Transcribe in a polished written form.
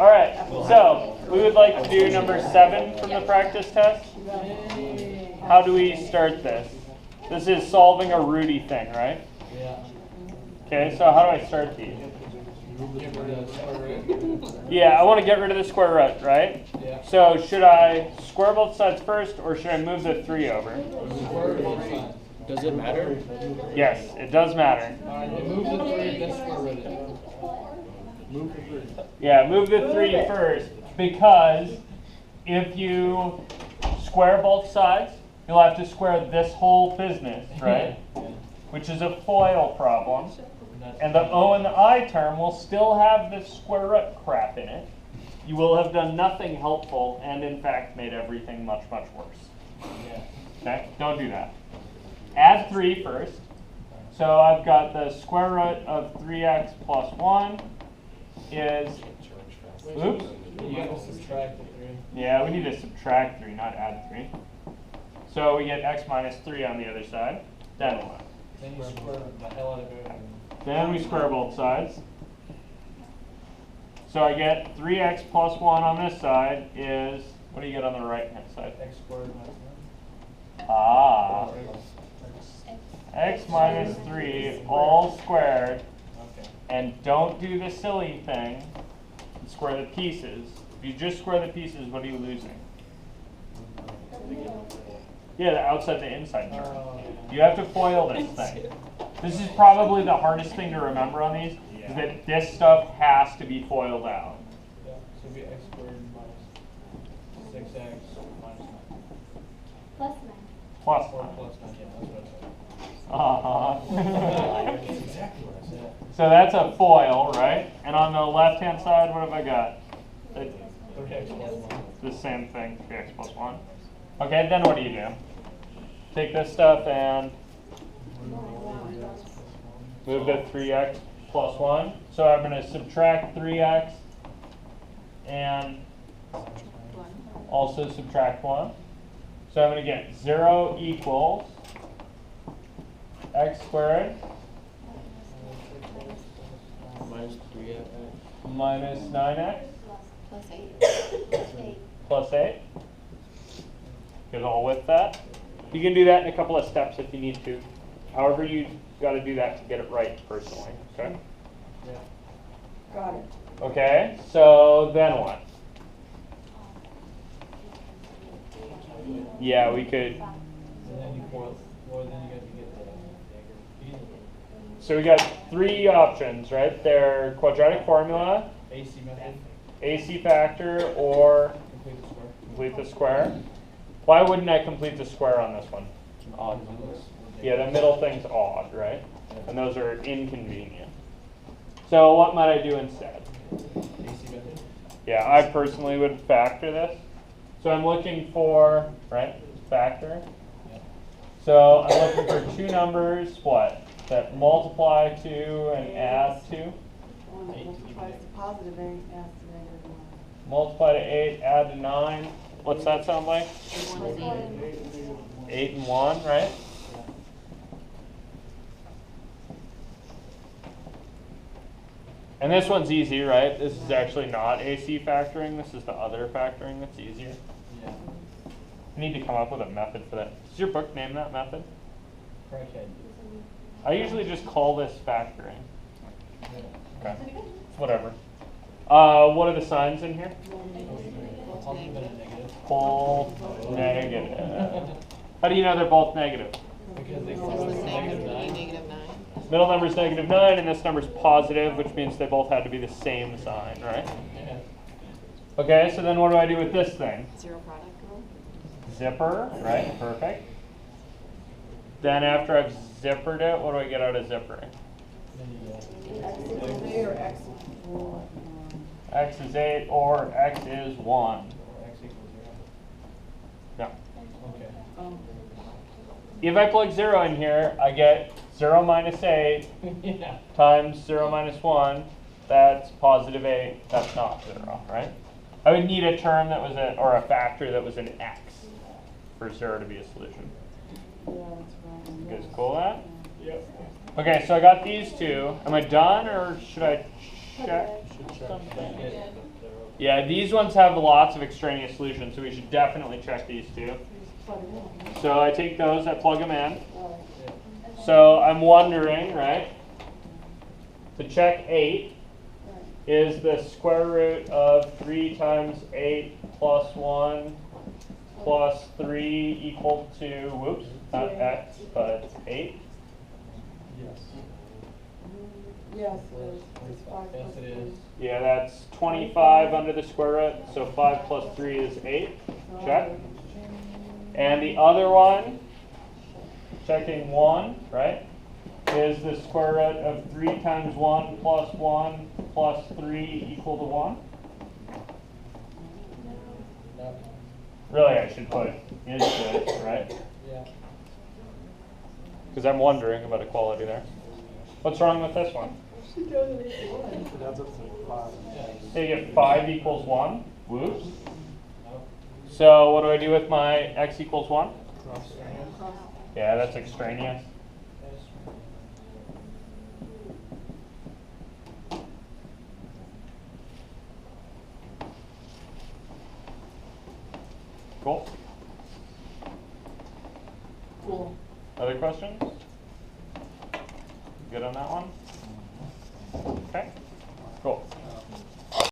All right, so we would like to do number 7 from the practice test. How do we start this? This is solving a Rudy thing, right? Yeah. Okay, so how do I start these? Yeah, I want to get rid of the square root, right? Yeah. So should I square both sides first, or should I move the 3 over? Does it matter? Yes, it does matter. Alright, then move the 3, then square root it. Move the 3. Yeah, move the 3 first, because if you square both sides, you'll have to square this whole business, right? Which is a FOIL problem. And the O and the I term will still have this square root crap in it. You will have done nothing helpful and, in fact, made everything much, much worse. Okay? Don't do that. Add 3 first. So I've got the square root of 3x plus 1 is, oops. You gotta subtract the 3. Yeah, we need to subtract 3, not add 3. So we get x minus 3 on the other side. Then what? Then you square the hell out of it. Then we square both sides. So I get 3x plus 1 on this side is, what do you get on the right hand side? X squared minus 1. Ah, x minus 3 all squared. Okay. And don't do the silly thing and square the pieces. If you just square the pieces, what are you losing? Yeah, the outside the inside term. You have to FOIL this thing. This is probably the hardest thing to remember on these, is that this stuff has to be FOILed out. Yeah, so it'd be x squared minus 6x minus 9. Plus 9. Plus Or 9. plus 9, yeah, that's what Uh-huh. That's exactly what I said. So that's a FOIL, right? And on the left-hand side, what have I got? 3x plus 1. The same thing, 3x plus 1. Okay, then what do you do? Take this stuff and move the 3x plus 1. So I'm going to subtract 3x and also subtract 1. So I'm going to get 0 equals x squared Minus 3x. minus 9x Plus 8. plus 8. Get all with that. You can do that in a couple of steps if you need to. However, you got to do that to get it right personally. Okay. Yeah. Got it. Okay. So then what? Yeah, we could. And then you FOIL, or then you got to get the So we got 3 options, right? They're quadratic formula, AC method, AC factor, or complete the square. complete the square. Why wouldn't I complete the square on this one? Odd. Yeah, the middle thing's odd, right? And those are inconvenient. So what might I do instead? AC method. Yeah, I personally would factor this. So I'm looking for, right, factor. Yeah. So I'm looking for 2 numbers, what? That multiply to and add to. One that multiplies to positive 8 adds to negative 1. Multiply to 8, add to 9. What's that sound like? 8 and 1, right? And this one's easy, right? This is actually not AC factoring. This is the other factoring that's easier. Yeah. I need to come up with a method for that. Does your book name that method? Crackhead. I usually just call this factoring. Yeah. Okay. Whatever. What are the signs in here? Positive and a negative. Both negative. How do you know they're both negative? Because they start with negative 9. Negative 9. Middle number's negative 9, and this number's positive, which means they both had to be the same sign, right? Yeah. Okay, so then what do I do with this thing? Zero product rule. Zipper, right? Perfect. Then after I've zippered it, what do I get out of zippering? Then X equals 8 or X equals 1. X is 8 or X is 1. Or x equals 0. No. Okay. If I plug 0 in here, I get 0 minus 8 Yeah. times 0 minus 1. That's positive 8. That's not 0, right? I would need a term that was or a factor that was an X for 0 to be a solution. Yeah, that's right. You guys cool with that? Yep. Okay, so I got these 2. Am I done, or should I check Should check. something? Yeah. Yeah, these ones have lots of extraneous solutions, so we should definitely check these two. Just plug it in. So I take those, I plug them in. Right. So I'm wondering, right, to check 8 Right. is the square root of 3 times 8 plus 1 plus 3 equal to, whoops, not x, but 8. Yes. Yes, it is. It's 5 Yes, plus it 3. is. Yeah, that's 25 under the square root, so 5 plus 3 is 8. Check. And the other one, checking 1, right, is the square root of 3 times 1 plus 3 equal to 1. No. Really, I should put is good, right? Yeah. Because I'm wondering about equality there. What's wrong with this one? She doesn't equal 1. That's up to 5. So you get 5 equals 1. Whoops. So what do I do with my x equals 1? Cross strands. Cross. Yeah, that's extraneous. Cool. Cool. Other questions? Good on that one? Okay. Cool.